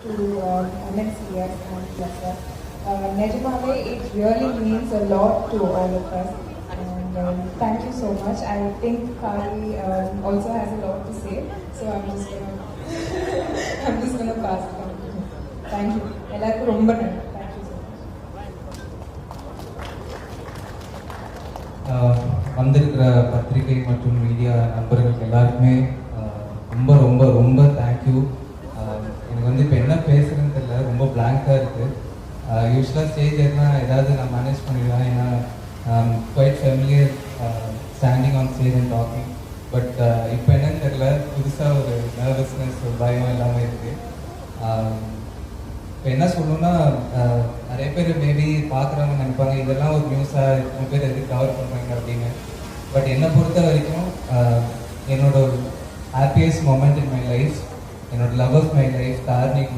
to MNCS and Cluster. Nejamale, it really means a lot to all of us. And thank you so much. I think Kali also has a lot to say, so I'm just gonna pass it on to him. Thank you. எல்லாருக்கும் ரொம்ப நன்றி. Thank you so much. வந்திருக்கிற பத்திரிகை மற்றும் media நண்பர்களுக்கு எல்லாருக்குமே ரொம்ப ரொம்ப ரொம்ப தேங்க்யூ. எனக்கு வந்து இப்போ என்ன பேசுறதுன்னு தெரியல, ரொம்ப பிளாங்காக இருக்குது. யூஸ்வலாக ஸ்டேஜ் ஏறினா ஏதாவது நான் மேனேஜ் பண்ணிடுவேன், ஏன்னா quite familiar standing on stage and talking. But இப்போ என்னன்னு தெரியல, புதுசாக ஒரு நர்வஸ்னஸ், ஒரு பயம் எல்லாமே இருக்குது. இப்போ என்ன சொல்லணும்னா, நிறைய பேர் மேபி பார்க்குறவங்க நினைப்பாங்க இதெல்லாம் ஒரு நியூஸாக இத்தனை பேர் எதுக்கு கவர் பண்ணுறாங்க அப்படின்னு. பட் என்னை பொறுத்த வரைக்கும் என்னோட happiest moment in my life, என்னோட லவ் ஆஃப் மை லைஃப் தார்னிக்